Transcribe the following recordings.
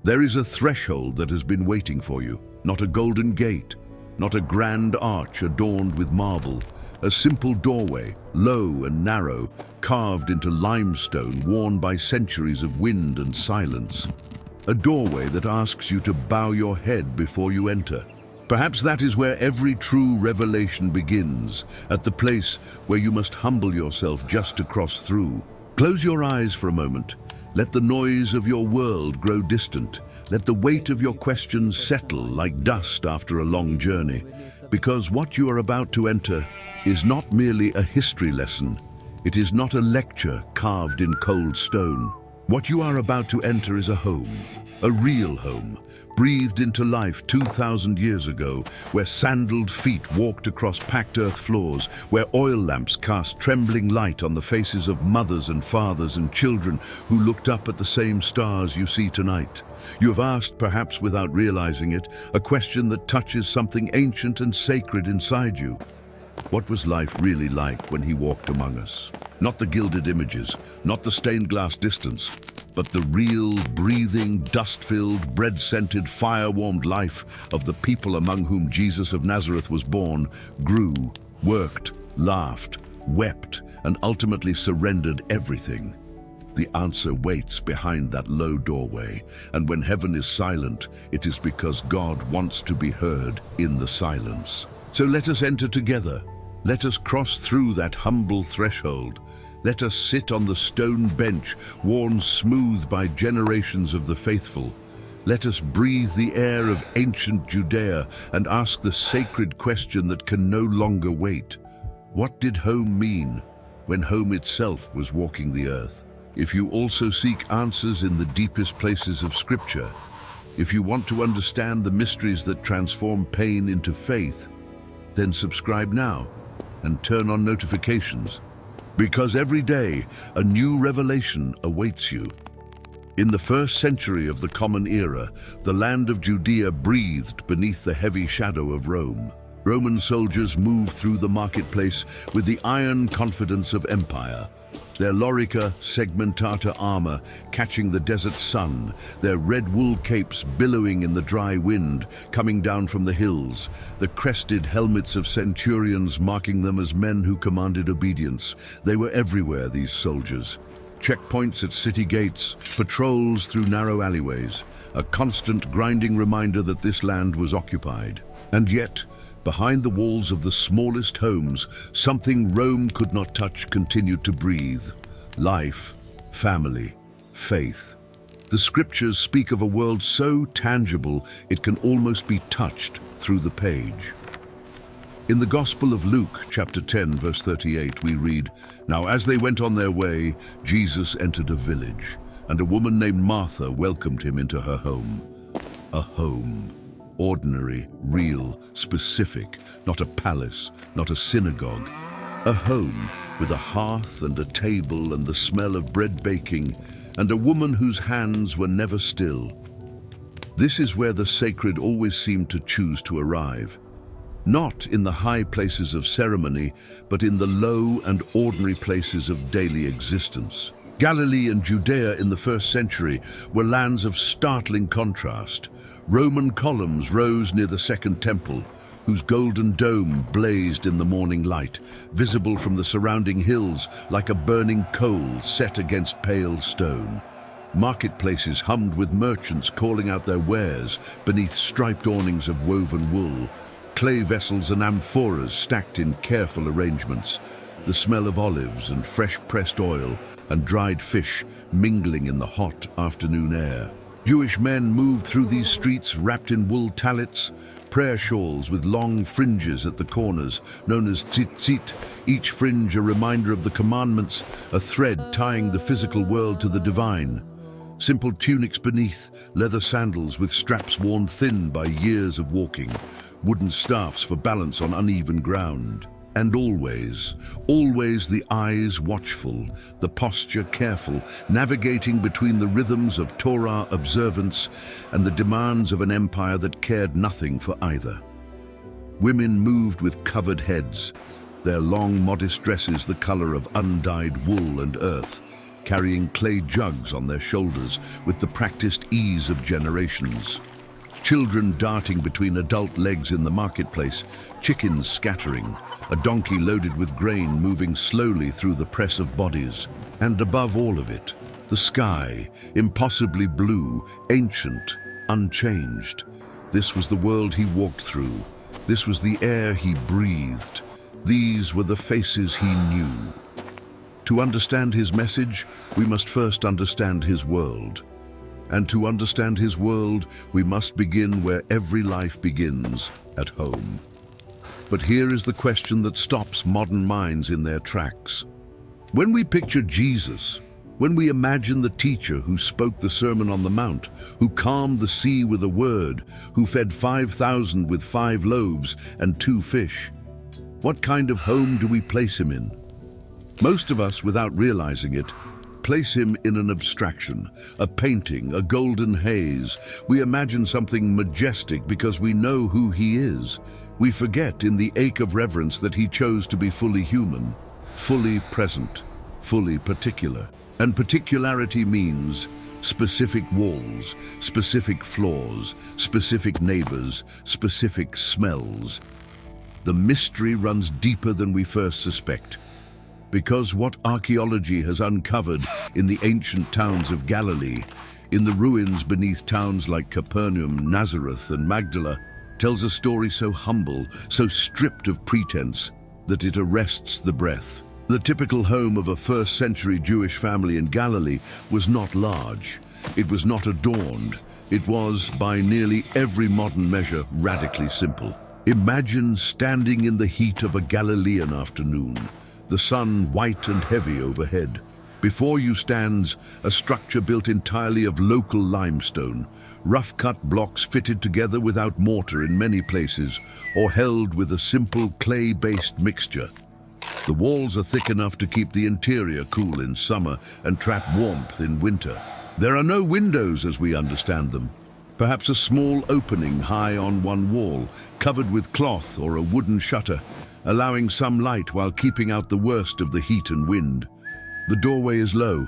There is a threshold that has been waiting for you, not a golden gate, not a grand arch adorned with marble, a simple doorway, low and narrow, carved into limestone worn by centuries of wind and silence. A doorway that asks you to bow your head before you enter. Perhaps that is where every true revelation begins, at the place where you must humble yourself just to cross through. Close your eyes for a moment. Let the noise of your world grow distant. Let the weight of your questions settle like dust after a long journey. Because what you are about to enter is not merely a history lesson. It is not a lecture carved in cold stone. What you are about to enter is a home, a real home, breathed into life 2,000 years ago, where sandaled feet walked across packed earth floors, where oil lamps cast trembling light on the faces of mothers and fathers and children who looked up at the same stars you see tonight. You have asked, perhaps without realizing it, a question that touches something ancient and sacred inside you. What was life really like when he walked among us? Not the gilded images, not the stained glass distance, but the real, breathing, dust-filled, bread-scented, fire-warmed life of the people among whom Jesus of Nazareth was born, grew, worked, laughed, wept, and ultimately surrendered everything. The answer waits behind that low doorway, and when heaven is silent, it is because God wants to be heard in the silence. So let us enter together. Let us cross through that humble threshold. Let us sit on the stone bench, worn smooth by generations of the faithful. Let us breathe the air of ancient Judea and ask the sacred question that can no longer wait. What did home mean when home itself was walking the earth? If you also seek answers in the deepest places of Scripture, if you want to understand the mysteries that transform pain into faith, then subscribe now and turn on notifications, because every day a new revelation awaits you. In the first century of the Common Era, the land of Judea breathed beneath the heavy shadow of Rome. Roman soldiers moved through the marketplace with the iron confidence of empire, their lorica segmentata armor catching the desert sun, their red wool capes billowing in the dry wind coming down from the hills, the crested helmets of centurions marking them as men who commanded obedience. They were everywhere, these soldiers. Checkpoints at city gates, patrols through narrow alleyways, a constant grinding reminder that this land was occupied. And yet, behind the walls of the smallest homes, something Rome could not touch continued to breathe. Life, family, faith. The scriptures speak of a world so tangible it can almost be touched through the page. In the Gospel of Luke, chapter 10, verse 38, we read, "Now as they went on their way, Jesus entered a village, and a woman named Martha welcomed him into her home." A home. Ordinary, real, specific, not a palace, not a synagogue. A home with a hearth and a table and the smell of bread baking, and a woman whose hands were never still. This is where the sacred always seemed to choose to arrive. Not in the high places of ceremony, but in the low and ordinary places of daily existence. Galilee and Judea in the first century were lands of startling contrast. Roman columns rose near the Second Temple, whose golden dome blazed in the morning light, visible from the surrounding hills like a burning coal set against pale stone. Marketplaces hummed with merchants calling out their wares beneath striped awnings of woven wool, clay vessels and amphoras stacked in careful arrangements, the smell of olives and fresh pressed oil and dried fish mingling in the hot afternoon air. Jewish men moved through these streets wrapped in wool talits, prayer shawls with long fringes at the corners, known as tzitzit, each fringe a reminder of the commandments, a thread tying the physical world to the divine. Simple tunics beneath, leather sandals with straps worn thin by years of walking, wooden staffs for balance on uneven ground. And always, always the eyes watchful, the posture careful, navigating between the rhythms of Torah observance and the demands of an empire that cared nothing for either. Women moved with covered heads, their long modest dresses the color of undyed wool and earth, carrying clay jugs on their shoulders with the practiced ease of generations. Children darting between adult legs in the marketplace, chickens scattering, a donkey loaded with grain moving slowly through the press of bodies. And above all of it, the sky, impossibly blue, ancient, unchanged. This was the world he walked through. This was the air he breathed. These were the faces he knew. To understand his message, we must first understand his world. And to understand his world, we must begin where every life begins, at home. But here is the question that stops modern minds in their tracks. When we picture Jesus, when we imagine the teacher who spoke the Sermon on the Mount, who calmed the sea with a word, who fed 5,000 with 5 loaves and 2 fish, what kind of home do we place him in? Most of us, without realizing it, place him in an abstraction, a painting, a golden haze. We imagine something majestic because we know who he is. We forget in the ache of reverence that he chose to be fully human, fully present, fully particular. And particularity means specific walls, specific floors, specific neighbors, specific smells. The mystery runs deeper than we first suspect. Because what archaeology has uncovered in the ancient towns of Galilee, in the ruins beneath towns like Capernaum, Nazareth, and Magdala, tells a story so humble, so stripped of pretense, that it arrests the breath. The typical home of a first-century Jewish family in Galilee was not large. It was not adorned. It was, by nearly every modern measure, radically simple. Imagine standing in the heat of a Galilean afternoon, the sun white and heavy overhead. Before you stands a structure built entirely of local limestone, rough-cut blocks fitted together without mortar in many places, or held with a simple clay-based mixture. The walls are thick enough to keep the interior cool in summer and trap warmth in winter. There are no windows as we understand them. Perhaps a small opening high on one wall, covered with cloth or a wooden shutter, allowing some light while keeping out the worst of the heat and wind. The doorway is low.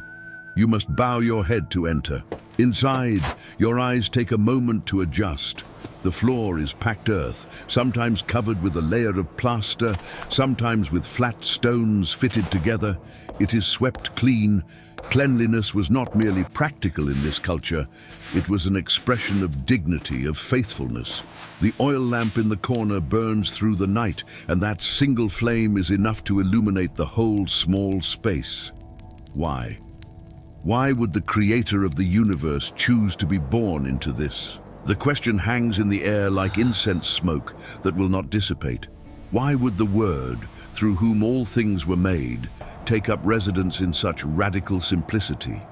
You must bow your head to enter. Inside, your eyes take a moment to adjust. The floor is packed earth, sometimes covered with a layer of plaster, sometimes with flat stones fitted together. It is swept clean. Cleanliness was not merely practical in this culture, it was an expression of dignity, of faithfulness. The oil lamp in the corner burns through the night, and that single flame is enough to illuminate the whole small space. Why? Why would the creator of the universe choose to be born into this? The question hangs in the air like incense smoke that will not dissipate. Why would the Word, through whom all things were made, take up residence in such radical simplicity?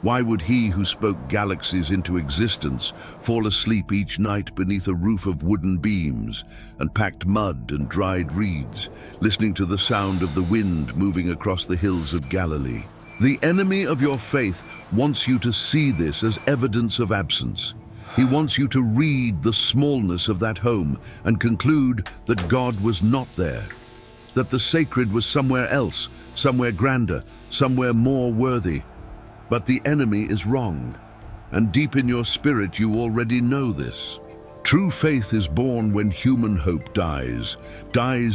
Why would he who spoke galaxies into existence fall asleep each night beneath a roof of wooden beams and packed mud and dried reeds, listening to the sound of the wind moving across the hills of Galilee? The enemy of your faith wants you to see this as evidence of absence. He wants you to read the smallness of that home and conclude that God was not there, that the sacred was somewhere else, somewhere grander, somewhere more worthy. But the enemy is wrong, and deep in your spirit you already know this. True faith is born when human hope dies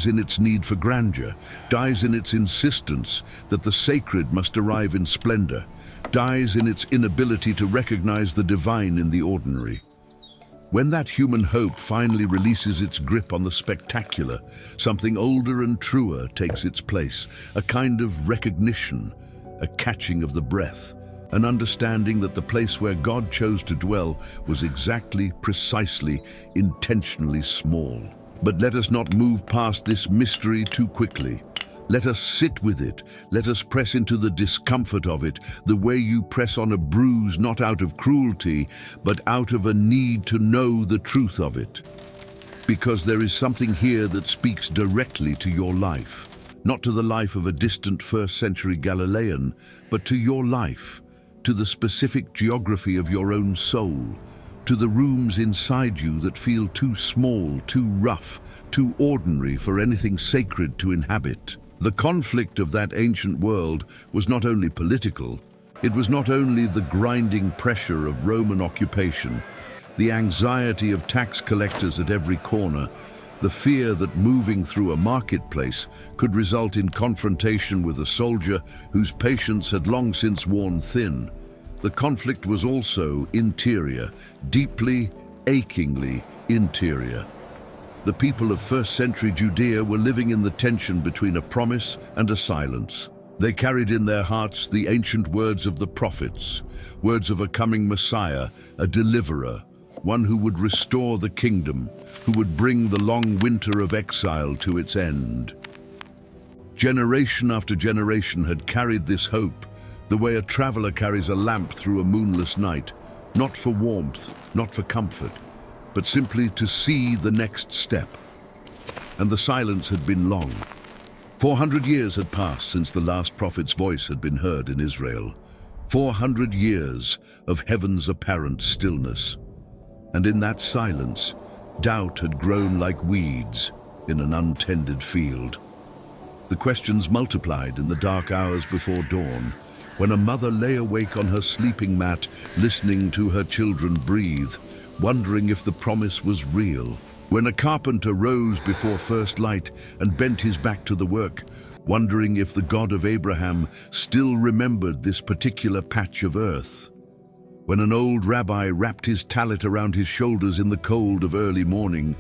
in its need for grandeur, dies in its insistence that the sacred must arrive in splendor, dies in its inability to recognize the divine in the ordinary. When that human hope finally releases its grip on the spectacular, something older and truer takes its place, a kind of recognition, a catching of the breath, an understanding that the place where God chose to dwell was exactly, precisely, intentionally small. But let us not move past this mystery too quickly. Let us sit with it. Let us press into the discomfort of it, the way you press on a bruise not out of cruelty, but out of a need to know the truth of it. Because there is something here that speaks directly to your life, not to the life of a distant first-century Galilean, but to your life, to the specific geography of your own soul, to the rooms inside you that feel too small, too rough, too ordinary for anything sacred to inhabit. The conflict of that ancient world was not only political, It was not only the grinding pressure of Roman occupation, the anxiety of tax collectors at every corner, the fear that moving through a marketplace could result in confrontation with a soldier whose patience had long since worn thin. The conflict was also interior, deeply, achingly interior. The people of first-century Judea were living in the tension between a promise and a silence. They carried in their hearts the ancient words of the prophets, words of a coming Messiah, a deliverer, one who would restore the kingdom, who would bring the long winter of exile to its end. Generation after generation had carried this hope, the way a traveler carries a lamp through a moonless night, not for warmth, not for comfort, but simply to see the next step. And the silence had been long. 400 years had passed since the last prophet's voice had been heard in Israel. 400 years of heaven's apparent stillness. And in that silence, doubt had grown like weeds in an untended field. The questions multiplied in the dark hours before dawn, when a mother lay awake on her sleeping mat, listening to her children breathe, wondering if the promise was real. When a carpenter rose before first light and bent his back to the work, wondering if the God of Abraham still remembered this particular patch of earth. When an old rabbi wrapped his tallit around his shoulders in the cold of early morning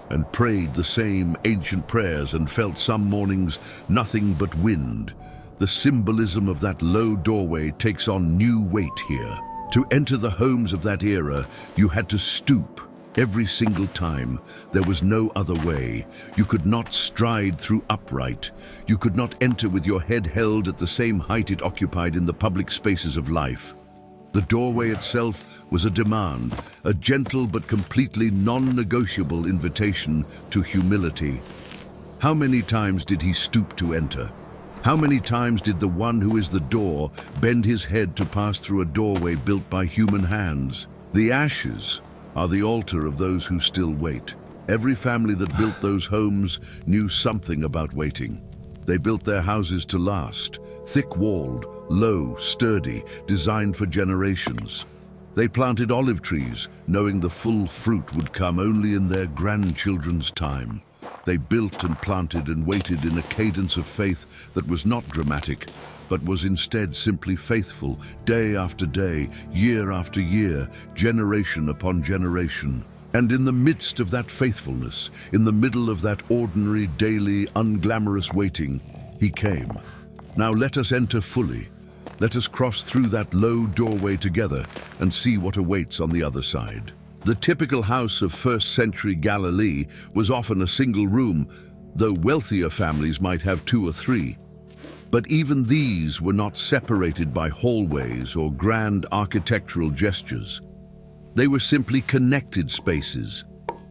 and prayed the same ancient prayers and felt some mornings nothing but wind, the symbolism of that low doorway takes on new weight here. To enter the homes of that era, you had to stoop every single time. There was no other way. You could not stride through upright. You could not enter with your head held at the same height it occupied in the public spaces of life. The doorway itself was a demand, a gentle but completely non-negotiable invitation to humility. How many times did he stoop to enter? How many times did the one who is the door bend his head to pass through a doorway built by human hands? The ashes are the altar of those who still wait. Every family that built those homes knew something about waiting. They built their houses to last, thick-walled, low, sturdy, designed for generations. They planted olive trees, knowing the full fruit would come only in their grandchildren's time. They built and planted and waited in a cadence of faith that was not dramatic, but was instead simply faithful, day after day, year after year, generation upon generation. And in the midst of that faithfulness, in the middle of that ordinary, daily, unglamorous waiting, he came. Now let us enter fully. Let us cross through that low doorway together and see what awaits on the other side. The typical house of first-century Galilee was often a single room, though wealthier families might have 2 or 3. But even these were not separated by hallways or grand architectural gestures. They were simply connected spaces,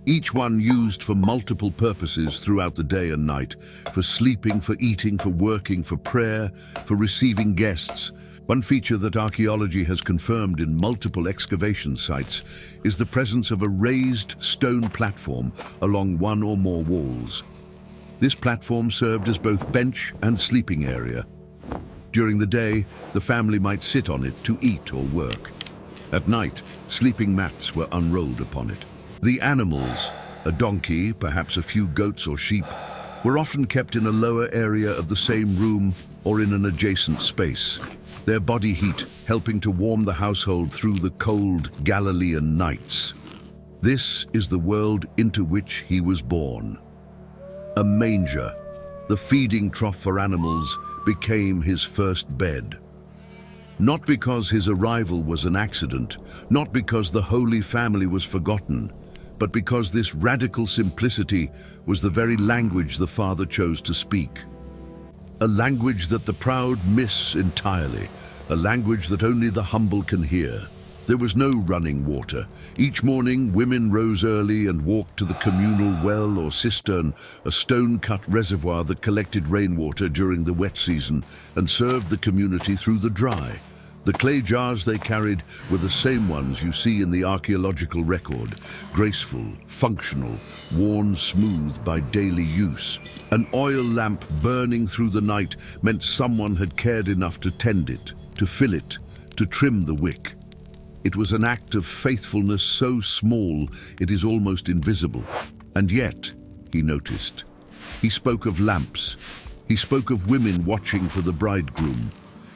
each one used for multiple purposes throughout the day and night, for sleeping, for eating, for working, for prayer, for receiving guests. One feature that archaeology has confirmed in multiple excavation sites is the presence of a raised stone platform along one or more walls. This platform served as both bench and sleeping area. During the day, the family might sit on it to eat or work. At night, sleeping mats were unrolled upon it. The animals, a donkey, perhaps a few goats or sheep, were often kept in a lower area of the same room or in an adjacent space, their body heat helping to warm the household through the cold Galilean nights. This is the world into which he was born. A manger, the feeding trough for animals, became his first bed. Not because his arrival was an accident, not because the Holy Family was forgotten, but because this radical simplicity was the very language the Father chose to speak. A language that the proud miss entirely, a language that only the humble can hear. There was no running water. Each morning, women rose early and walked to the communal well or cistern, a stone-cut reservoir that collected rainwater during the wet season and served the community through the dry. The clay jars they carried were the same ones you see in the archaeological record, graceful, functional, worn smooth by daily use. An oil lamp burning through the night meant someone had cared enough to tend it, to fill it, to trim the wick. It was an act of faithfulness so small it is almost invisible. And yet, he noticed. He spoke of lamps. He spoke of women watching for the bridegroom.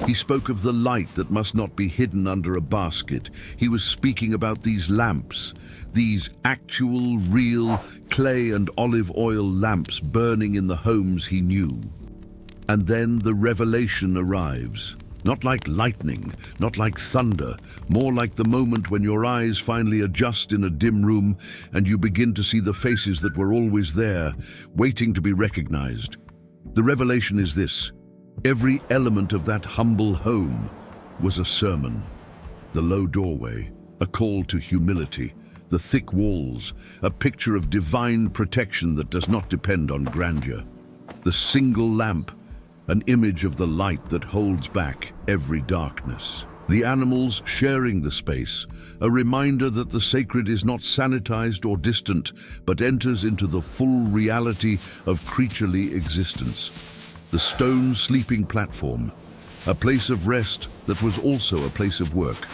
He spoke of the light that must not be hidden under a basket. He was speaking about these lamps, these actual, real clay and olive oil lamps burning in the homes he knew. And then the revelation arrives. Not like lightning, not like thunder, more like the moment when your eyes finally adjust in a dim room and you begin to see the faces that were always there, waiting to be recognized. The revelation is this: every element of that humble home was a sermon. The low doorway, a call to humility. The thick walls, a picture of divine protection that does not depend on grandeur. The single lamp, an image of the light that holds back every darkness. The animals sharing the space, a reminder that the sacred is not sanitized or distant, but enters into the full reality of creaturely existence. The stone sleeping platform, a place of rest that was also a place of work,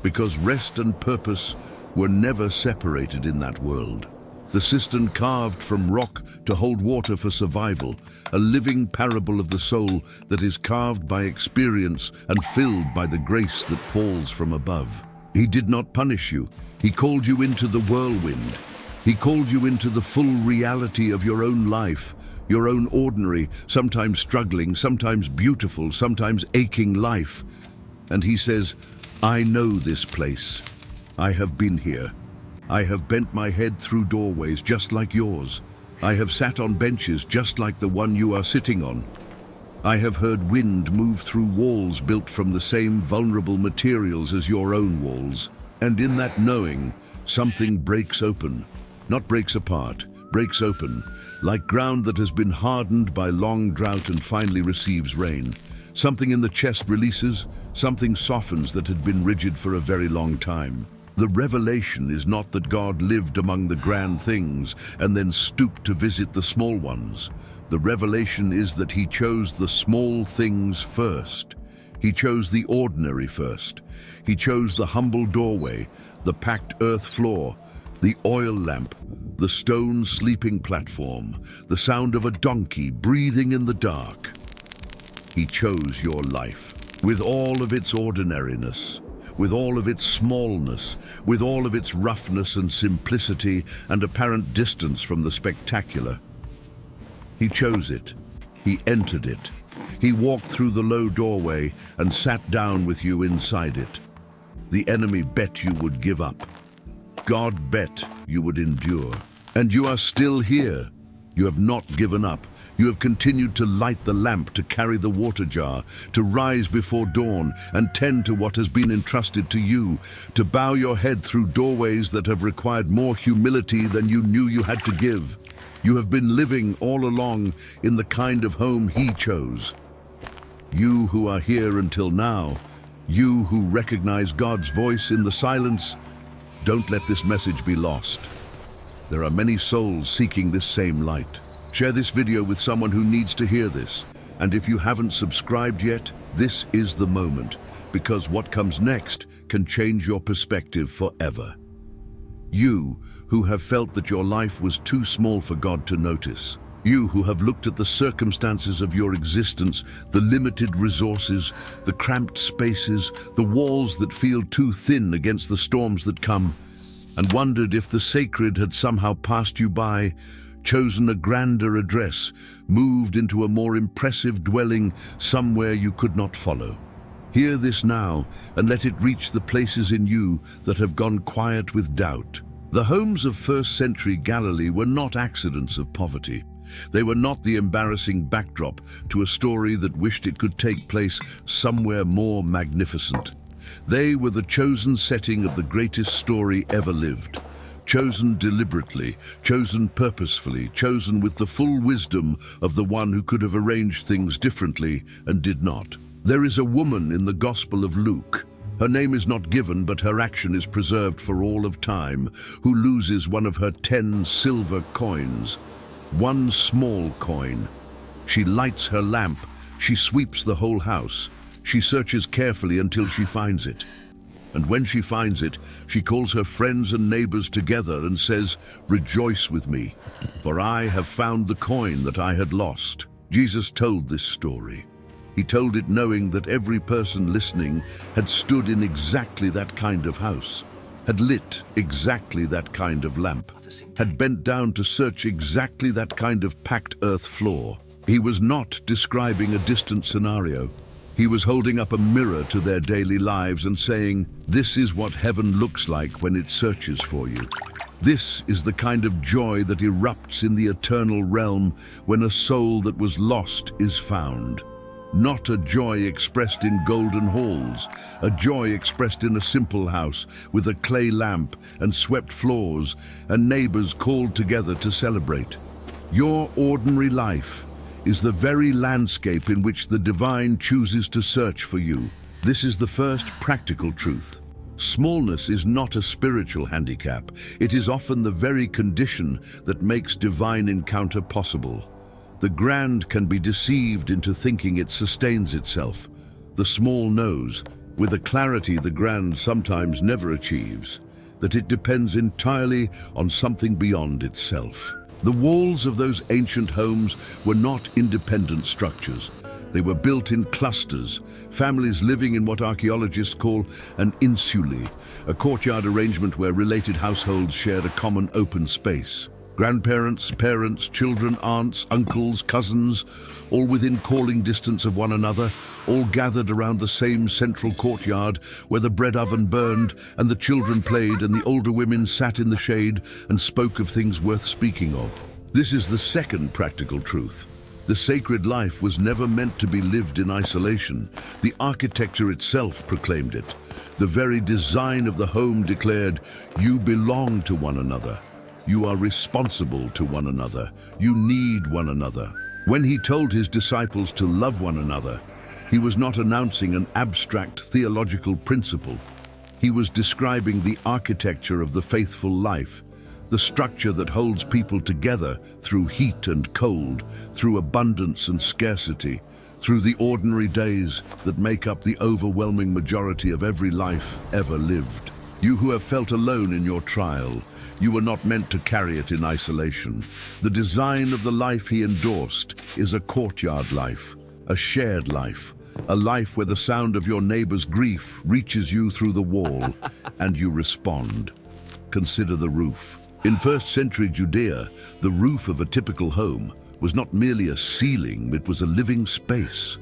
because rest and purpose were never separated in that world. The cistern carved from rock to hold water for survival, a living parable of the soul that is carved by experience and filled by the grace that falls from above. He did not punish you. He called you into the whirlwind. He called you into the full reality of your own life, your own ordinary, sometimes struggling, sometimes beautiful, sometimes aching life. And he says, I know this place. I have been here. I have bent my head through doorways just like yours. I have sat on benches just like the one you are sitting on. I have heard wind move through walls built from the same vulnerable materials as your own walls. And in that knowing, something breaks open. Not breaks apart, breaks open, like ground that has been hardened by long drought and finally receives rain. Something in the chest releases, something softens that had been rigid for a very long time. The revelation is not that God lived among the grand things and then stooped to visit the small ones. The revelation is that he chose the small things first. He chose the ordinary first. He chose the humble doorway, the packed earth floor, the oil lamp, the stone sleeping platform, the sound of a donkey breathing in the dark. He chose your life, with all of its ordinariness, with all of its smallness, with all of its roughness and simplicity and apparent distance from the spectacular. He chose it. He entered it. He walked through the low doorway and sat down with you inside it. The enemy bet you would give up. God bet you would endure. And you are still here. You have not given up. You have continued to light the lamp, to carry the water jar, to rise before dawn and tend to what has been entrusted to you, to bow your head through doorways that have required more humility than you knew you had to give. You have been living all along in the kind of home he chose. You who are here until now, you who recognize God's voice in the silence, don't let this message be lost. There are many souls seeking this same light. Share this video with someone who needs to hear this. And if you haven't subscribed yet, this is the moment, because what comes next can change your perspective forever. You who have felt that your life was too small for God to notice. You who have looked at the circumstances of your existence, the limited resources, the cramped spaces, the walls that feel too thin against the storms that come, and wondered if the sacred had somehow passed you by, chosen a grander address, moved into a more impressive dwelling somewhere you could not follow. Hear this now, and let it reach the places in you that have gone quiet with doubt. The homes of first-century Galilee were not accidents of poverty. They were not the embarrassing backdrop to a story that wished it could take place somewhere more magnificent. They were the chosen setting of the greatest story ever lived. Chosen deliberately, chosen purposefully, chosen with the full wisdom of the one who could have arranged things differently and did not. There is a woman in the Gospel of Luke. Her name is not given, but her action is preserved for all of time, who loses one of her 10 silver coins. One small coin. She lights her lamp. She sweeps the whole house. She searches carefully until she finds it. And when she finds it, she calls her friends and neighbors together and says, "Rejoice with me, for I have found the coin that I had lost." Jesus told this story. He told it knowing that every person listening had stood in exactly that kind of house, had lit exactly that kind of lamp, had bent down to search exactly that kind of packed earth floor. He was not describing a distant scenario. He was holding up a mirror to their daily lives and saying, "This is what heaven looks like when it searches for you. This is the kind of joy that erupts in the eternal realm when a soul that was lost is found." Not a joy expressed in golden halls, a joy expressed in a simple house with a clay lamp and swept floors and neighbors called together to celebrate. Your ordinary life is the very landscape in which the divine chooses to search for you. This is the first practical truth. Smallness is not a spiritual handicap. It is often the very condition that makes divine encounter possible. The grand can be deceived into thinking it sustains itself. The small knows, with a clarity the grand sometimes never achieves, that it depends entirely on something beyond itself. The walls of those ancient homes were not independent structures. They were built in clusters, families living in what archaeologists call an insulae, a courtyard arrangement where related households shared a common open space. Grandparents, parents, children, aunts, uncles, cousins, all within calling distance of one another, all gathered around the same central courtyard where the bread oven burned and the children played and the older women sat in the shade and spoke of things worth speaking of. This is the second practical truth. The sacred life was never meant to be lived in isolation. The architecture itself proclaimed it. The very design of the home declared, "You belong to one another. You are responsible to one another. You need one another." When he told his disciples to love one another, he was not announcing an abstract theological principle. He was describing the architecture of the faithful life, the structure that holds people together through heat and cold, through abundance and scarcity, through the ordinary days that make up the overwhelming majority of every life ever lived. You who have felt alone in your trial, you were not meant to carry it in isolation. The design of the life he endorsed is a courtyard life, a shared life, a life where the sound of your neighbor's grief reaches you through the wall and you respond. Consider the roof. In first-century Judea, the roof of a typical home was not merely a ceiling, it was a living space.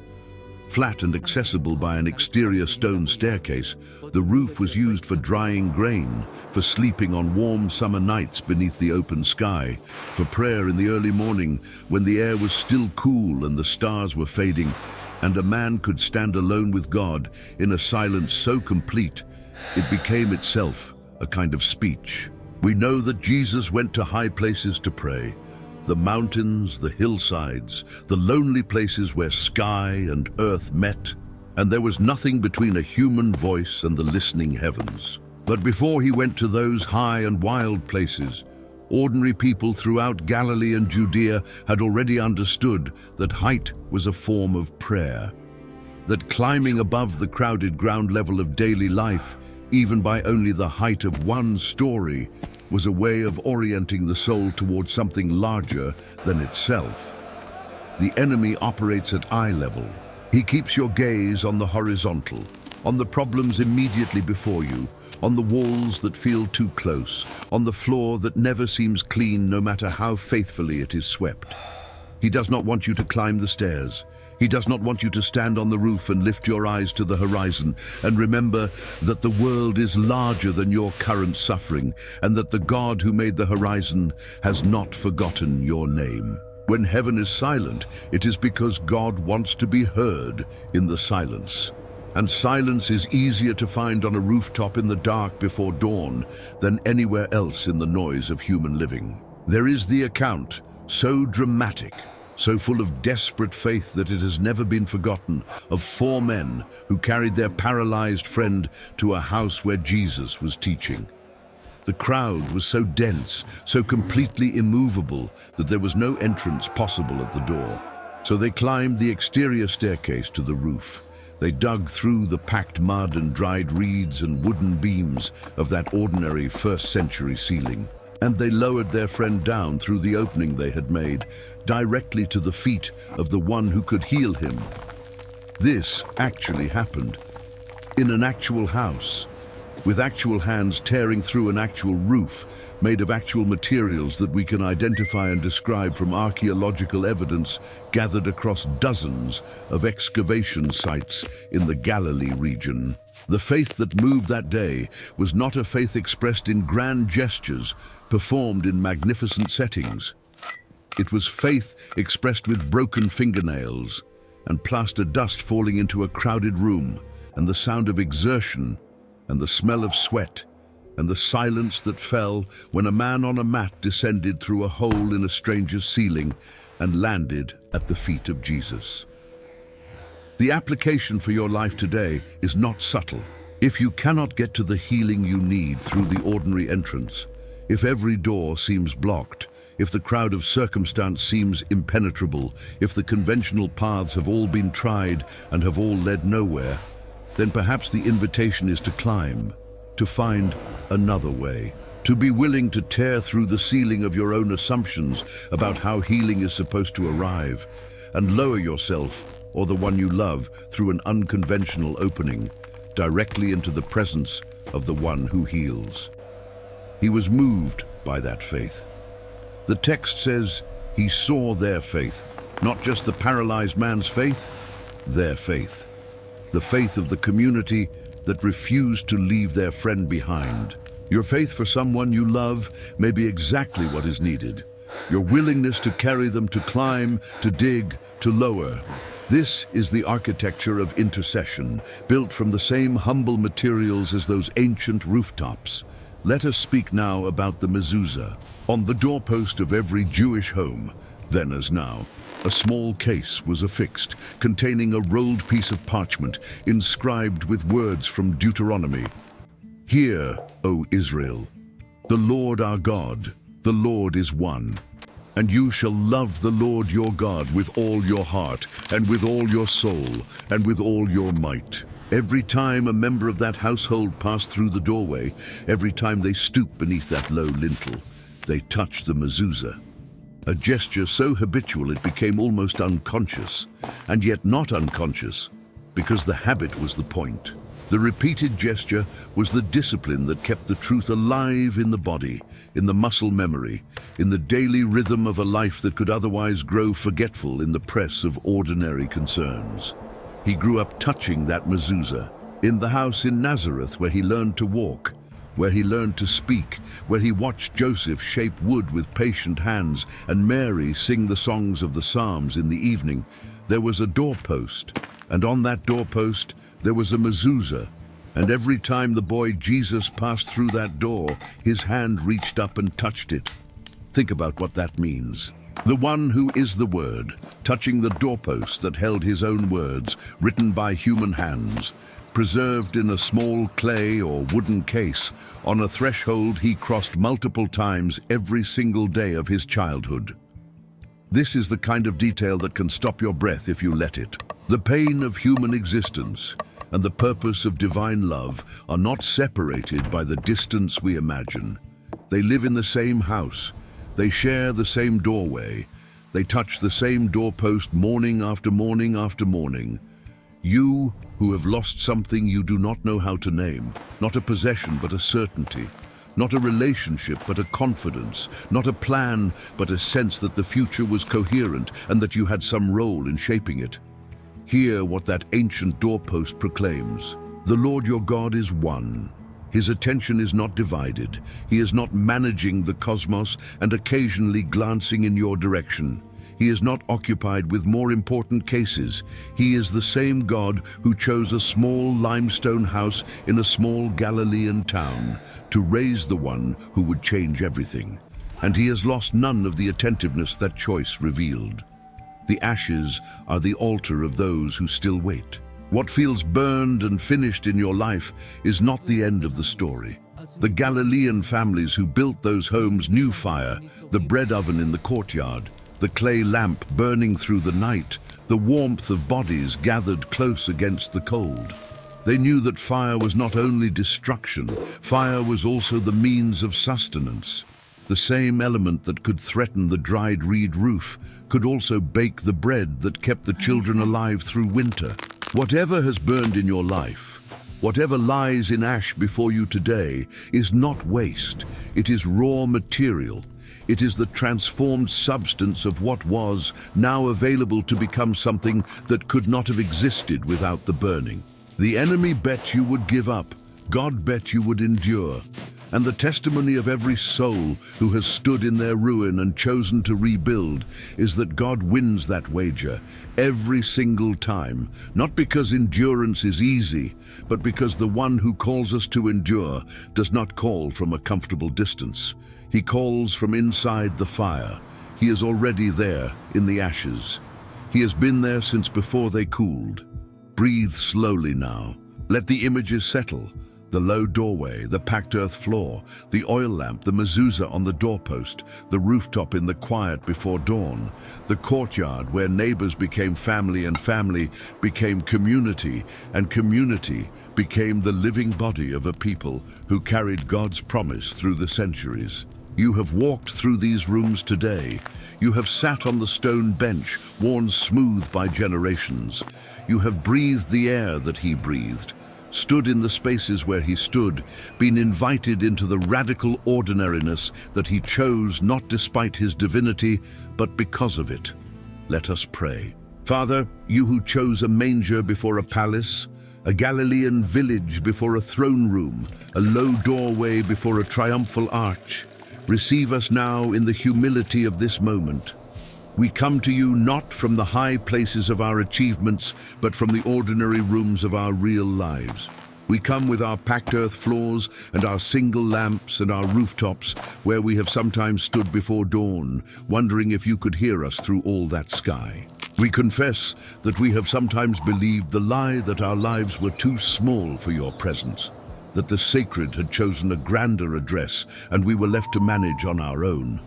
Flat and accessible by an exterior stone staircase, the roof was used for drying grain, for sleeping on warm summer nights beneath the open sky, for prayer in the early morning when the air was still cool and the stars were fading, and a man could stand alone with God in a silence so complete it became itself a kind of speech. We know that Jesus went to high places to pray. The mountains, the hillsides, the lonely places where sky and earth met, and there was nothing between a human voice and the listening heavens. But before he went to those high and wild places, ordinary people throughout Galilee and Judea had already understood that height was a form of prayer, that climbing above the crowded ground level of daily life, even by only the height of one story, was a way of orienting the soul towards something larger than itself. The enemy operates at eye level. He keeps your gaze on the horizontal, on the problems immediately before you, on the walls that feel too close, on the floor that never seems clean no matter how faithfully it is swept. He does not want you to climb the stairs. He does not want you to stand on the roof and lift your eyes to the horizon and remember that the world is larger than your current suffering and that the God who made the horizon has not forgotten your name. When heaven is silent, it is because God wants to be heard in the silence. And silence is easier to find on a rooftop in the dark before dawn than anywhere else in the noise of human living. There is the account, so dramatic, so full of desperate faith that it has never been forgotten, of 4 men who carried their paralyzed friend to a house where Jesus was teaching. The crowd was so dense, so completely immovable, that there was no entrance possible at the door. So they climbed the exterior staircase to the roof. They dug through the packed mud and dried reeds and wooden beams of that ordinary first-century ceiling, and they lowered their friend down through the opening they had made, directly to the feet of the one who could heal him. This actually happened, in an actual house, with actual hands tearing through an actual roof, made of actual materials that we can identify and describe from archaeological evidence gathered across dozens of excavation sites in the Galilee region. The faith that moved that day was not a faith expressed in grand gestures performed in magnificent settings. It was faith expressed with broken fingernails and plaster dust falling into a crowded room, and the sound of exertion, and the smell of sweat, and the silence that fell when a man on a mat descended through a hole in a stranger's ceiling and landed at the feet of Jesus. The application for your life today is not subtle. If you cannot get to the healing you need through the ordinary entrance, if every door seems blocked, if the crowd of circumstance seems impenetrable, if the conventional paths have all been tried and have all led nowhere, then perhaps the invitation is to climb, to find another way, to be willing to tear through the ceiling of your own assumptions about how healing is supposed to arrive, and lower yourself, or the one you love, through an unconventional opening, directly into the presence of the one who heals. He was moved by that faith. The text says he saw their faith, not just the paralyzed man's faith, their faith. The faith of the community that refused to leave their friend behind. Your faith for someone you love may be exactly what is needed. Your willingness to carry them, to climb, to dig, to lower. This is the architecture of intercession, built from the same humble materials as those ancient rooftops. Let us speak now about the mezuzah. On the doorpost of every Jewish home, then as now, a small case was affixed, containing a rolled piece of parchment inscribed with words from Deuteronomy. Hear, O Israel, the Lord our God, the Lord is one. And you shall love the Lord your God with all your heart, and with all your soul, and with all your might. Every time a member of that household passed through the doorway, every time they stooped beneath that low lintel, they touched the mezuzah. A gesture so habitual it became almost unconscious, and yet not unconscious, because the habit was the point. The repeated gesture was the discipline that kept the truth alive in the body, in the muscle memory, in the daily rhythm of a life that could otherwise grow forgetful in the press of ordinary concerns. He grew up touching that mezuzah, in the house in Nazareth where he learned to walk, where he learned to speak, where he watched Joseph shape wood with patient hands and Mary sing the songs of the Psalms in the evening. There was a doorpost, and on that doorpost there was a mezuzah, and every time the boy Jesus passed through that door, his hand reached up and touched it. Think about what that means. The one who is the Word, touching the doorpost that held his own words, written by human hands, preserved in a small clay or wooden case, on a threshold he crossed multiple times every single day of his childhood. This is the kind of detail that can stop your breath if you let it. The pain of human existence and the purpose of divine love are not separated by the distance we imagine. They live in the same house. They share the same doorway. They touch the same doorpost morning after morning after morning. You who have lost something you do not know how to name, not a possession but a certainty, not a relationship but a confidence, not a plan but a sense that the future was coherent and that you had some role in shaping it. Hear what that ancient doorpost proclaims. The Lord your God is one. His attention is not divided. He is not managing the cosmos and occasionally glancing in your direction. He is not occupied with more important cases. He is the same God who chose a small limestone house in a small Galilean town to raise the one who would change everything. And he has lost none of the attentiveness that choice revealed. The ashes are the altar of those who still wait. What feels burned and finished in your life is not the end of the story. The Galilean families who built those homes knew fire, the bread oven in the courtyard, the clay lamp burning through the night, the warmth of bodies gathered close against the cold. They knew that fire was not only destruction, fire was also the means of sustenance. The same element that could threaten the dried reed roof could also bake the bread that kept the children alive through winter. Whatever has burned in your life, whatever lies in ash before you today, is not waste. It is raw material. It is the transformed substance of what was, now available to become something that could not have existed without the burning. The enemy bet you would give up. God bet you would endure. And the testimony of every soul who has stood in their ruin and chosen to rebuild is that God wins that wager every single time, not because endurance is easy, but because the one who calls us to endure does not call from a comfortable distance. He calls from inside the fire. He is already there in the ashes. He has been there since before they cooled. Breathe slowly now. Let the images settle. The low doorway, the packed earth floor, the oil lamp, the mezuzah on the doorpost, the rooftop in the quiet before dawn, the courtyard where neighbors became family and family became community, and community became the living body of a people who carried God's promise through the centuries. You have walked through these rooms today. You have sat on the stone bench, worn smooth by generations. You have breathed the air that he breathed, stood in the spaces where he stood, been invited into the radical ordinariness that he chose not despite his divinity, but because of it. Let us pray. Father, you who chose a manger before a palace, a Galilean village before a throne room, a low doorway before a triumphal arch, receive us now in the humility of this moment. We come to you not from the high places of our achievements, but from the ordinary rooms of our real lives. We come with our packed earth floors and our single lamps and our rooftops, where we have sometimes stood before dawn, wondering if you could hear us through all that sky. We confess that we have sometimes believed the lie that our lives were too small for your presence, that the sacred had chosen a grander address and we were left to manage on our own.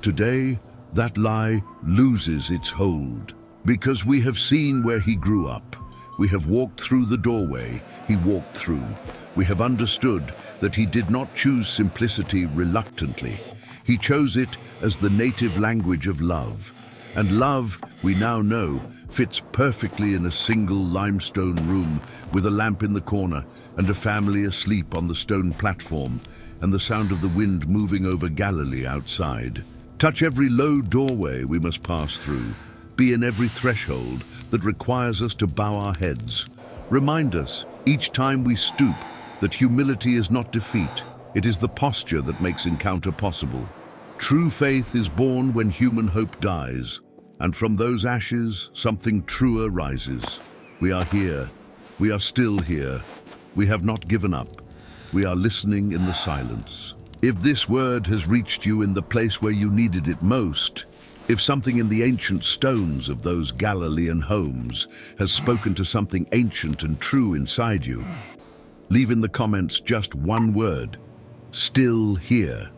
Today, that lie loses its hold, because we have seen where he grew up. We have walked through the doorway he walked through. We have understood that he did not choose simplicity reluctantly. He chose it as the native language of love. And love, we now know, fits perfectly in a single limestone room with a lamp in the corner and a family asleep on the stone platform and the sound of the wind moving over Galilee outside. Touch every low doorway we must pass through. Be in every threshold that requires us to bow our heads. Remind us, each time we stoop, that humility is not defeat. It is the posture that makes encounter possible. True faith is born when human hope dies, and from those ashes, something truer rises. We are here. We are still here. We have not given up. We are listening in the silence. If this word has reached you in the place where you needed it most, if something in the ancient stones of those Galilean homes has spoken to something ancient and true inside you, leave in the comments just one word: still here.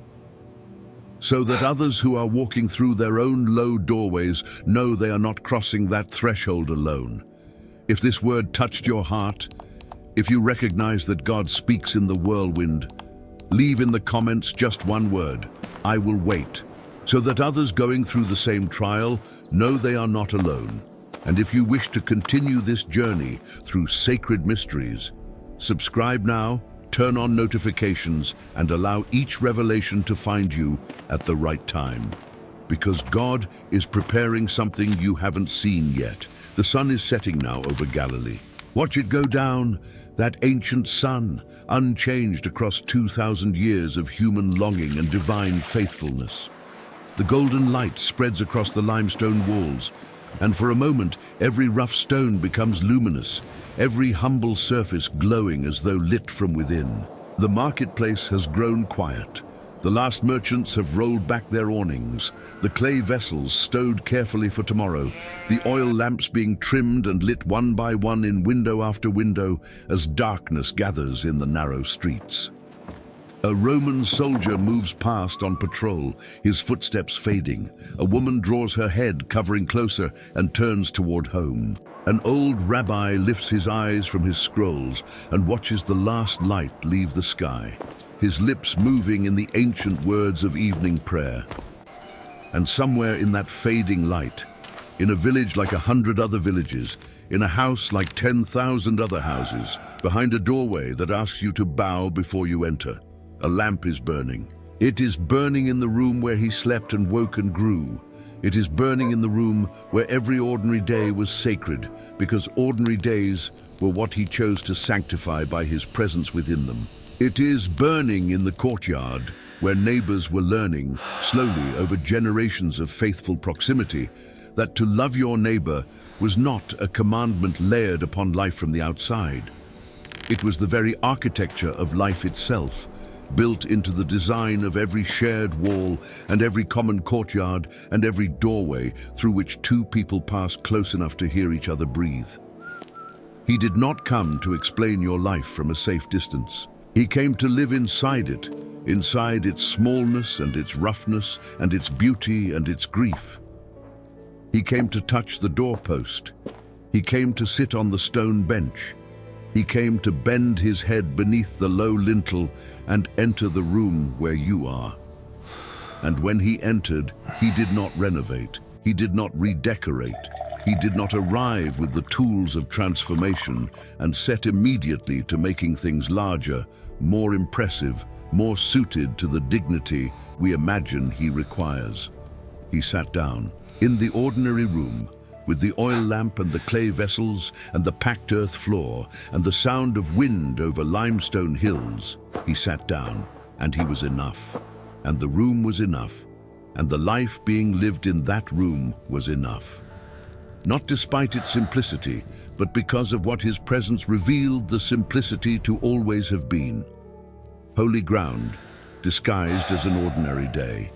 So that others who are walking through their own low doorways know they are not crossing that threshold alone. If this word touched your heart, if you recognize that God speaks in the whirlwind, leave in the comments just one word: I will wait, so that others going through the same trial know they are not alone. And if you wish to continue this journey through sacred mysteries, subscribe now, turn on notifications, and allow each revelation to find you at the right time. Because God is preparing something you haven't seen yet. The sun is setting now over Galilee. Watch it go down, that ancient sun, unchanged across 2,000 years of human longing and divine faithfulness. The golden light spreads across the limestone walls, and for a moment every rough stone becomes luminous, every humble surface glowing as though lit from within. The marketplace has grown quiet. The last merchants have rolled back their awnings, the clay vessels stowed carefully for tomorrow, the oil lamps being trimmed and lit one by one in window after window as darkness gathers in the narrow streets. A Roman soldier moves past on patrol, his footsteps fading. A woman draws her head, covering closer, and turns toward home. An old rabbi lifts his eyes from his scrolls and watches the last light leave the sky, his lips moving in the ancient words of evening prayer. And somewhere in that fading light, in a village like 100 other villages, in a house like 10,000 other houses, behind a doorway that asks you to bow before you enter, a lamp is burning. It is burning in the room where he slept and woke and grew. It is burning in the room where every ordinary day was sacred, because ordinary days were what he chose to sanctify by his presence within them. It is burning in the courtyard where neighbors were learning, slowly over generations of faithful proximity, that to love your neighbor was not a commandment layered upon life from the outside. It was the very architecture of life itself, built into the design of every shared wall and every common courtyard and every doorway through which two people pass close enough to hear each other breathe. He did not come to explain your life from a safe distance. He came to live inside it, inside its smallness and its roughness and its beauty and its grief. He came to touch the doorpost. He came to sit on the stone bench. He came to bend his head beneath the low lintel and enter the room where you are. And when he entered, he did not renovate. He did not redecorate. He did not arrive with the tools of transformation and set immediately to making things larger, more impressive, more suited to the dignity we imagine he requires. He sat down in the ordinary room, with the oil lamp and the clay vessels and the packed earth floor and the sound of wind over limestone hills. He sat down, and he was enough, and the room was enough, and the life being lived in that room was enough. Not despite its simplicity, but because of what his presence revealed the simplicity to always have been. Holy ground, disguised as an ordinary day.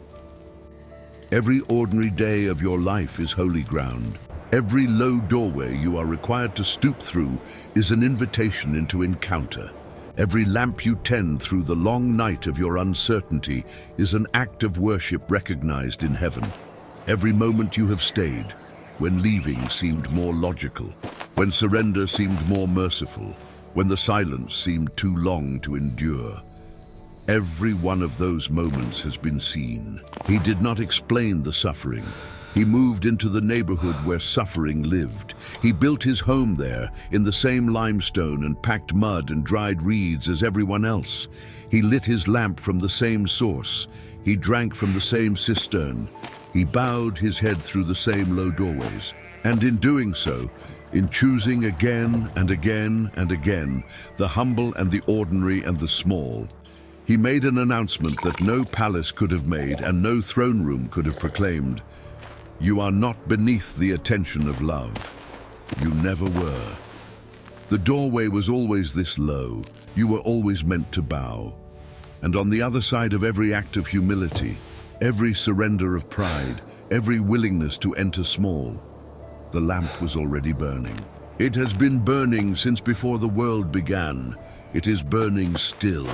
Every ordinary day of your life is holy ground. Every low doorway you are required to stoop through is an invitation into encounter. Every lamp you tend through the long night of your uncertainty is an act of worship recognized in heaven. Every moment you have stayed, when leaving seemed more logical, when surrender seemed more merciful, when the silence seemed too long to endure. Every one of those moments has been seen. He did not explain the suffering. He moved into the neighborhood where suffering lived. He built his home there in the same limestone and packed mud and dried reeds as everyone else. He lit his lamp from the same source. He drank from the same cistern. He bowed his head through the same low doorways. And in doing so, in choosing again and again and again, the humble and the ordinary and the small, he made an announcement that no palace could have made and no throne room could have proclaimed. You are not beneath the attention of love. You never were. The doorway was always this low. You were always meant to bow. And on the other side of every act of humility, every surrender of pride, every willingness to enter small, the lamp was already burning. It has been burning since before the world began. It is burning still.